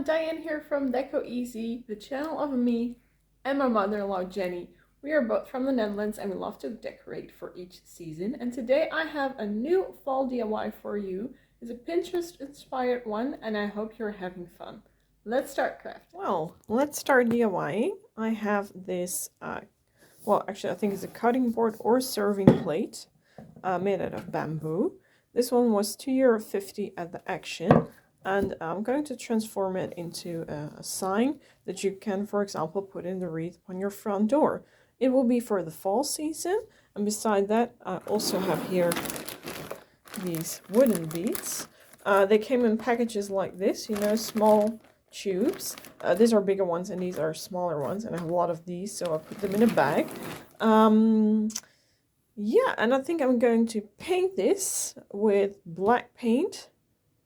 everyone, Diane here from Decoeasy, the channel of me and my mother-in-law Jenny. We are both from the Netherlands and we love to decorate for each season. And today I have a new fall DIY for you. It's a Pinterest inspired one and I hope you're having fun. Let's start crafting. Well, let's start DIYing. I have this, well actually I think it's a cutting board or serving plate made out of bamboo. This one was €2.50 at the Action. And I'm going to transform it into a sign that you can, for example, put in the wreath on your front door. It will be for the fall season. And beside that, I also have here these wooden beads. They came in packages like this, you know, small tubes. These are bigger ones and these are smaller ones. And I have a lot of these, so I put them in a bag. Yeah, and I think I'm going to paint this with black paint.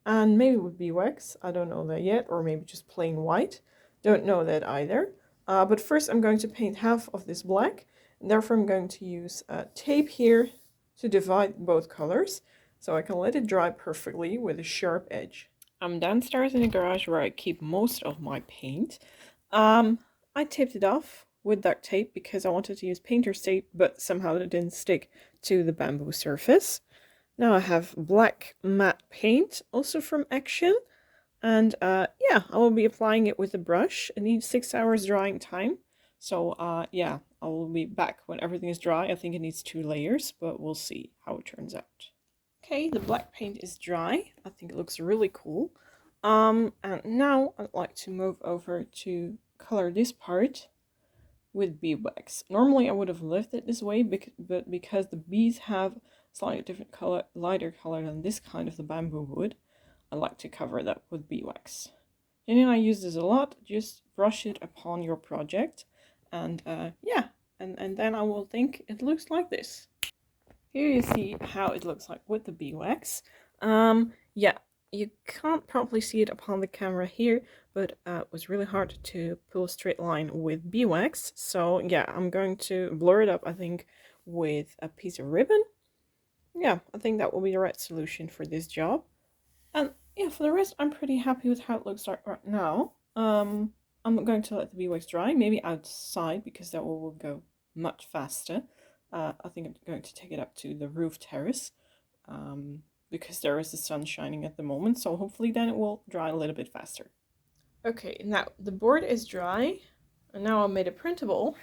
And maybe with beeswax, I don't know that yet, or maybe just plain white. Don't know that either. But first I'm going to paint half of this black, and therefore I'm going to use tape here to divide both colors, so I can let it dry perfectly with a sharp edge. I'm downstairs in the garage where I keep most of my paint. I taped it off with duct tape because I wanted to use painter's tape, but somehow it didn't stick to the bamboo surface. Now I have black matte paint, also from Action. And yeah, I will be applying it with a brush. It needs 6 hours drying time. So yeah, I will be back when everything is dry. I think it needs 2 layers, but we'll see how it turns out. Okay, the black paint is dry. I think it looks really cool. And now I'd like to move over to color this part with beeswax. Normally I would have left it this way, but because the bees have slightly different color, lighter color than this kind of the bamboo wood, I like to cover that with beeswax. Jenny and I use this a lot. Just brush it upon your project, and yeah, and then I will think it looks like this. Here you see how it looks like with the beeswax. Yeah, you can't probably see it upon the camera here, but it was really hard to pull a straight line with beeswax. So yeah, I'm going to blur it up, I think, with a piece of ribbon. Yeah, I think that will be the right solution for this job. And yeah, for the rest, I'm pretty happy with how it looks right now. I'm going to let the beeswax dry, maybe outside, because that will go much faster. I think I'm going to take it up to the roof terrace, because there is the sun shining at the moment, so hopefully then it will dry a little bit faster. Okay, now the board is dry, and now I made it printable.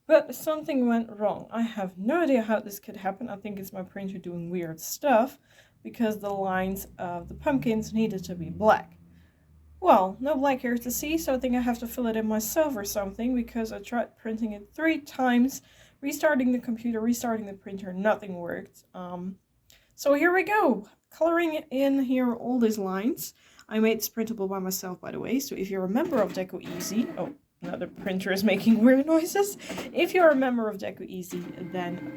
But something went wrong. I have no idea how this could happen. I think it's my printer doing weird stuff because the lines of the pumpkins needed to be black. Well, no black here to see, so I think I have to fill it in myself or something because I tried printing it 3 times, restarting the computer, restarting the printer, nothing worked. So here we go, coloring in here all these lines. I made this printable by myself, by the way, so if you're a member of Decoeasy, oh, another printer is making weird noises. If you're a member of Decoeasy, then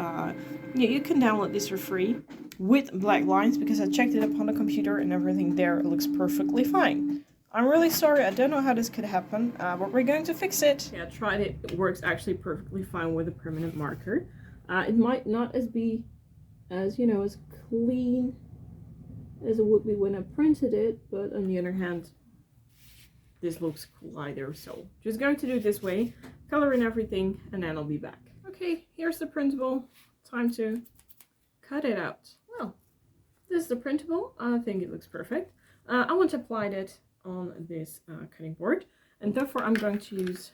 yeah, you can download this for free with black lines because I checked it up on the computer and everything there looks perfectly fine. I'm really sorry, I don't know how this could happen, but we're going to fix it. Yeah, I tried it. It works actually perfectly fine with a permanent marker. It might not be as, you know, as clean as it would be when I printed it, but on the other hand, this looks cool either. So just going to do it this way, color in everything, and then I'll be back. Okay, here's the printable. Time to cut it out. Well, this is the printable. I think it looks perfect. I want to apply it on this cutting board, and therefore I'm going to use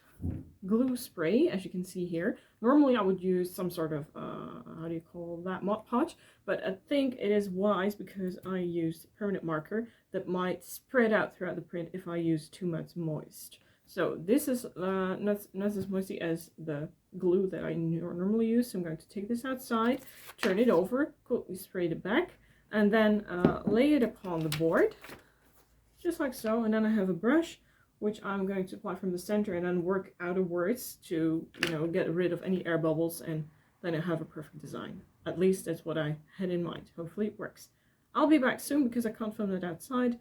glue spray, as you can see here. Normally I would use some sort of how do you call that, Mod Podge, but I think it is wise because I used permanent marker that might spread out throughout the print if I use too much moist. So this is not as moisty as the glue that I normally use, so I'm going to take this outside, turn it over, quickly spray it back, and then lay it upon the board just like so. And then I have a brush which I'm going to apply from the center and then work outwards to, you know, get rid of any air bubbles, and then I have a perfect design. At least that's what I had in mind. Hopefully it works. I'll be back soon because I can't film it outside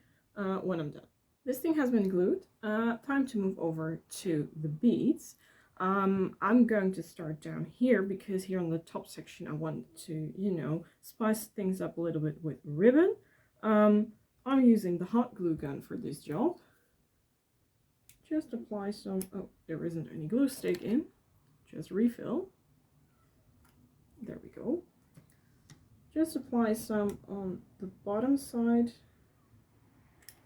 when I'm done. This thing has been glued. Time to move over to the beads. I'm going to start down here because here on the top section I want to, you know, spice things up a little bit with ribbon. I'm using the hot glue gun for this job. just apply some, oh, there isn't any glue stick in, just refill. There we go. Just apply some on the bottom side,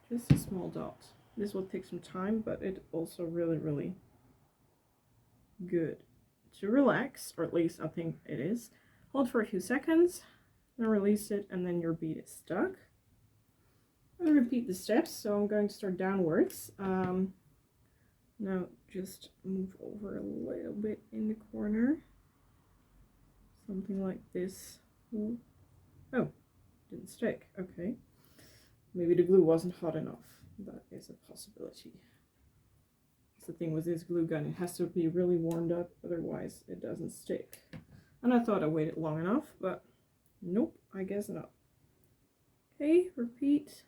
just a small dot. This will take some time, but it's also really good to relax, or at least I think it is. Hold for a few seconds, then release it, and then your bead is stuck. I'll repeat the steps, so I'm going to start downwards. Now just move over a little bit in the corner, something like this. Ooh. Oh, didn't stick. Okay, maybe the glue wasn't hot enough. That is a possibility. That's the thing with this glue gun, it has to be really warmed up, otherwise it doesn't stick. And I thought I waited long enough, but nope, I guess not. Okay, repeat.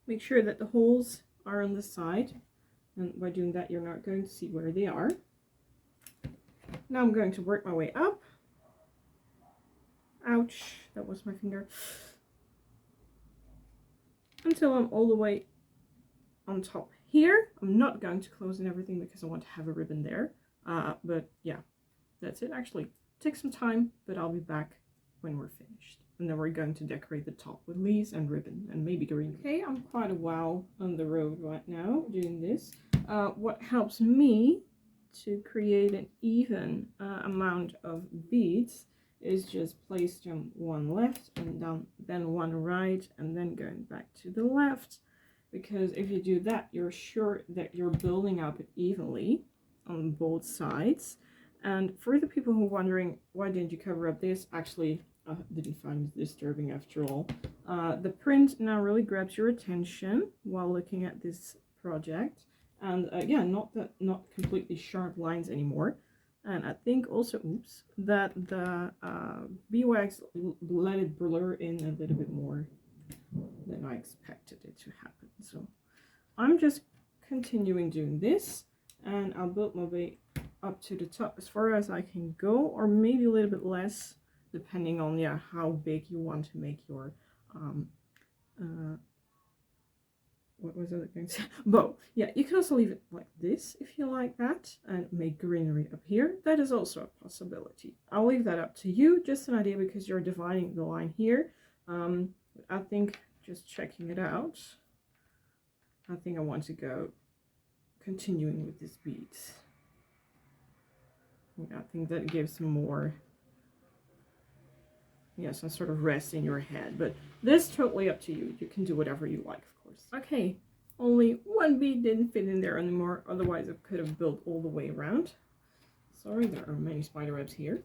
Make sure that the holes are on the side, and by doing that you're not going to see where they are. Now I'm going to work my way up. Ouch, that was my finger. Until I'm all the way on top here. I'm not going to close and everything because I want to have a ribbon there. But yeah, that's it. Actually, take some time, but I'll be back when we're finished. And then we're going to decorate the top with leaves and ribbon and maybe green. Okay, I'm quite a while on the road right now doing this. What helps me to create an even amount of beads is just place them one left and then one right, and then going back to the left, because if you do that you're sure that you're building up it evenly on both sides. And for the people who are wondering why didn't you cover up this, actually I didn't find it disturbing after all. The print now really grabs your attention while looking at this project, and yeah, not completely sharp lines anymore. And I think also, oops, that the beeswax let it blur in a little bit more than I expected it to happen. So I'm just continuing doing this, and I'll build my way up to the top as far as I can go, or maybe a little bit less, depending on how big you want to make your what was I going to say? Bow. Yeah, you can also leave it like this if you like that, and make greenery up here. That is also a possibility. I'll leave that up to you, just an idea, because you're dividing the line here. I think, just checking it out, I think I want to go continuing with these beads. Yeah, I think that gives some more, some sort of rest in your head, but this is totally up to you. You can do whatever you like, of course. Okay, only one bead didn't fit in there anymore, otherwise I could have built all the way around. Sorry, there are many spider webs here.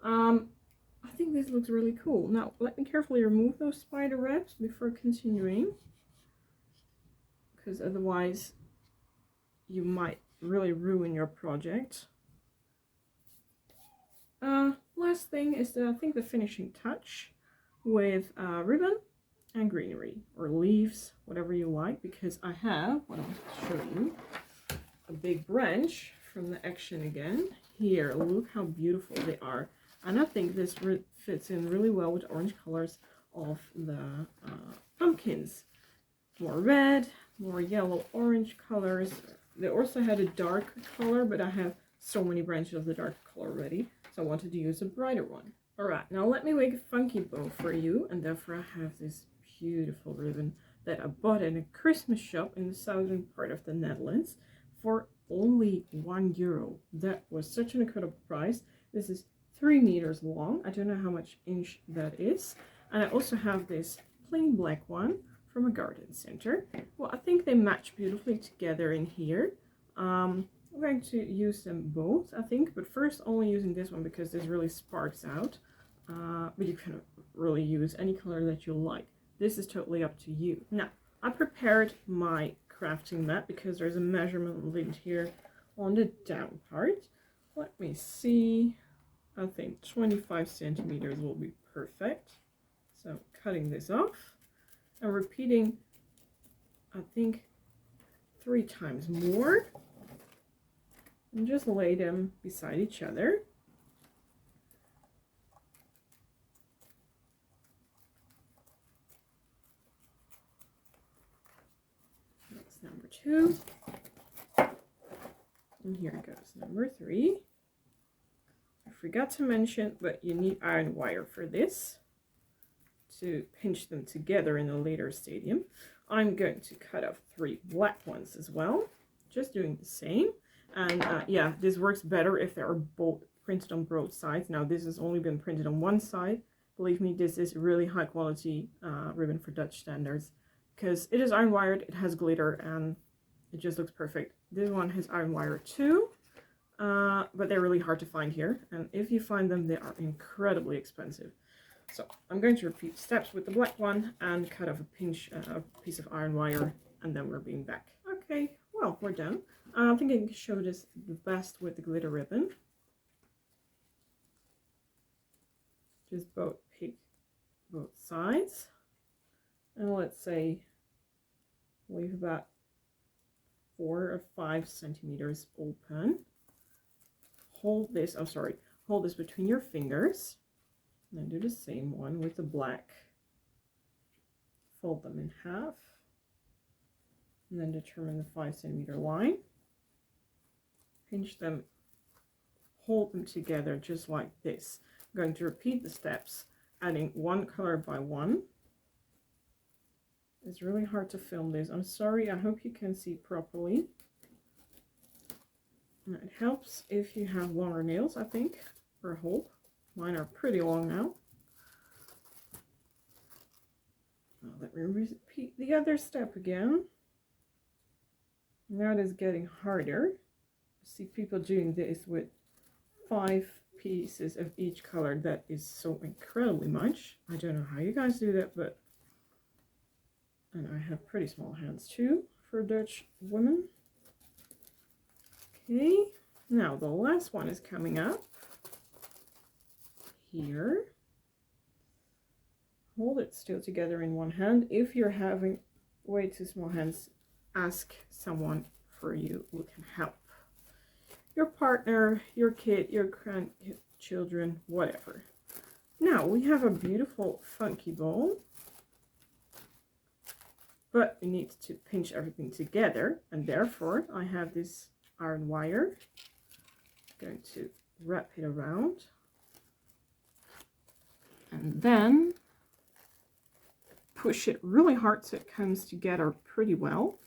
I think this looks really cool. Now let me carefully remove those spider webs before continuing, because otherwise you might really ruin your project. Last thing is I think the finishing touch with ribbon and greenery, or leaves, whatever you like, because I have, what I want to show you, a big branch from the action again. Here, look how beautiful they are. And I think this fits in really well with the orange colors of the pumpkins. More red, more yellow, orange colors. They also had a dark color, but I have so many branches of the dark color already, so I wanted to use a brighter one. Alright, now let me make a funky bow for you, and therefore I have this beautiful ribbon that I bought in a Christmas shop in the southern part of the Netherlands for only €1. That was such an incredible price. This is 3 meters long. I don't know how much inch that is. And I also have this plain black one from a garden center. Well, I think they match beautifully together in here. I'm going to use them both, I think, but first only using this one because this really sparks out. But you can really use any color that you like. This is totally up to you. Now, I prepared my crafting mat because there's a measurement lint here on the down part. Let me see. I think 25 centimeters will be perfect. So cutting this off and repeating, I think 3 times more, and just lay them beside each other. That's number 2. And here goes number 3. I forgot to mention, but you need iron wire for this to pinch them together in a later stadium. I'm going to cut off 3 black ones as well, just doing the same. And yeah, this works better if they are both printed on both sides. Now this has only been printed on one side. Believe me, this is really high quality ribbon for Dutch standards, because it is iron wired, it has glitter, and it just looks perfect. This one has iron wire too, but they're really hard to find here. And if you find them, they are incredibly expensive. So I'm going to repeat steps with the black one and cut off a piece of iron wire, and then we're being back. Okay, well, we're done. I think I can show this the best with the glitter ribbon. Just pick both sides, and let's say leave about 4 or 5 centimeters open. Hold this, hold this between your fingers, and then do the same one with the black. Fold them in half, and then determine the 5 centimeter line. Pinch them, hold them together just like this. I'm going to repeat the steps, adding one color by one. It's really hard to film this. I'm sorry, I hope you can see properly. And it helps if you have longer nails, I think, or hope. Mine are pretty long now. Now let me repeat the other step again. Now it is getting harder. I see people doing this with 5 pieces of each color. That is so incredibly much. I don't know how you guys do that, but... And I have pretty small hands too for Dutch women. Okay, now the last one is coming up. Here. Hold it still together in one hand. If you're having way too small hands, ask someone for you who can help. Your partner, your kid, your grandchildren, whatever. Now we have a beautiful funky bowl, but we need to pinch everything together, and therefore I have this iron wire. I'm going to wrap it around, and then push it really hard so it comes together pretty well,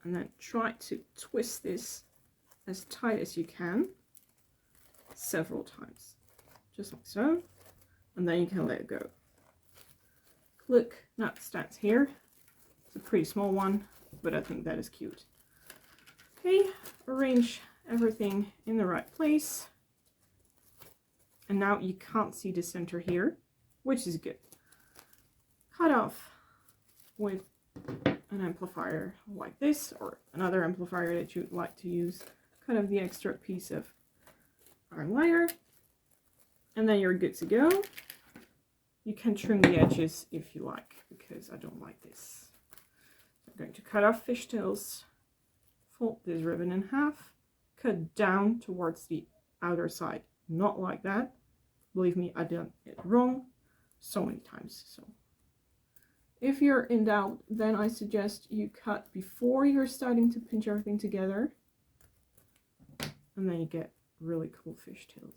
and then try to twist this as tight as you can several times, just like so, and then you can let it go. Look, now it stands here. It's a pretty small one, but I think that is cute. Okay, arrange everything in the right place, and now you can't see the center here, which is good. Cut off with an amplifier like this, or another amplifier that you'd like to use. Cut off the extra piece of iron wire, and then you're good to go. You can trim the edges if you like, because I don't like this. I'm going to cut off fishtails, fold this ribbon in half, cut down towards the outer side, not like that. Believe me, I've done it wrong so many times. So if you're in doubt, then I suggest you cut before you're starting to pinch everything together, and then you get really cool fishtails.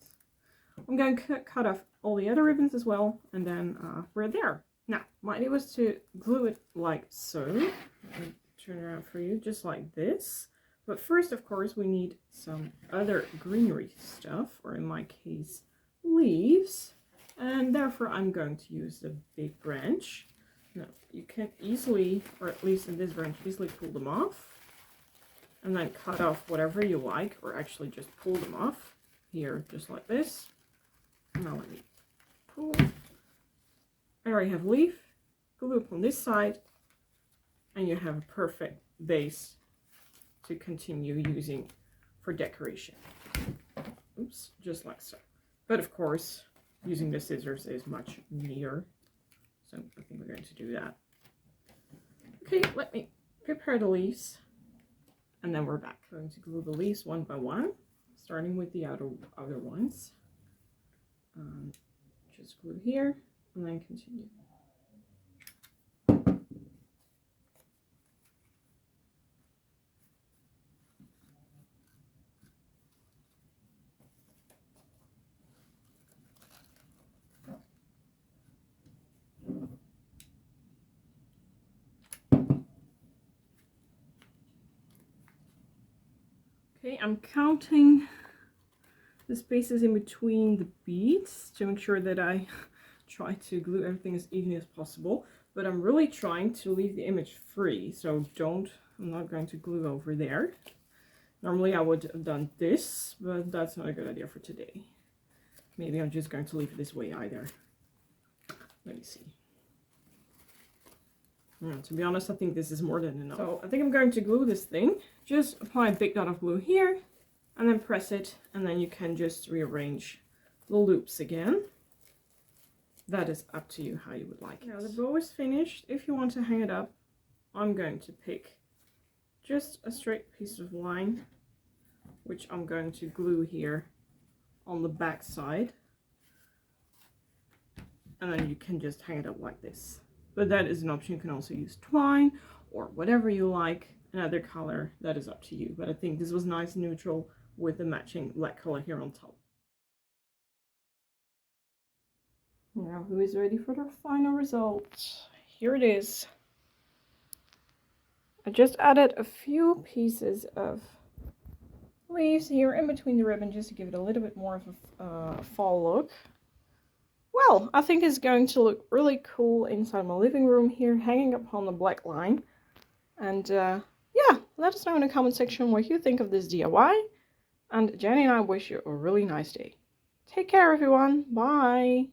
I'm going to cut off all the other ribbons as well, and then we're there. Now, my idea was to glue it like so. Let me turn around for you, just like this. But first, of course, we need some other greenery stuff, or in my case, leaves. And therefore, I'm going to use the big branch. Now, you can easily, or at least in this branch, easily pull them off. And then cut off whatever you like, or actually just pull them off. Here, just like this. Now let me pull. I already have leaf, glue up on this side, and you have a perfect base to continue using for decoration. Oops, just like so. But of course, using the scissors is much neater, so I think we're going to do that. Okay, let me prepare the leaves, and then we're back. I'm going to glue the leaves one by one, starting with the outer ones. Just glue here, and then continue. Okay, I'm counting the spaces in between the beads to make sure that I try to glue everything as evenly as possible. But I'm really trying to leave the image free, so I'm not going to glue over there. Normally I would have done this, but that's not a good idea for today. Maybe I'm just going to leave it this way either. Let me see. To be honest, I think this is more than enough. So I think I'm going to glue this thing. Just apply a big dot of glue here, and then press it, and then you can just rearrange the loops again. That is up to you how you would like it. Now the bow is finished. If you want to hang it up, I'm going to pick just a straight piece of line, which I'm going to glue here on the back side. And then you can just hang it up like this. But that is an option. You can also use twine or whatever you like. Another color, that is up to you. But I think this was nice neutral with the matching black color here on top. Now who is ready for the final result? Here it is. I just added a few pieces of leaves here in between the ribbon just to give it a little bit more of a fall look. Well, I think it's going to look really cool inside my living room here, hanging upon the black line. And yeah, let us know in the comment section what you think of this DIY. And Jenny and I wish you a really nice day. Take care, everyone. Bye.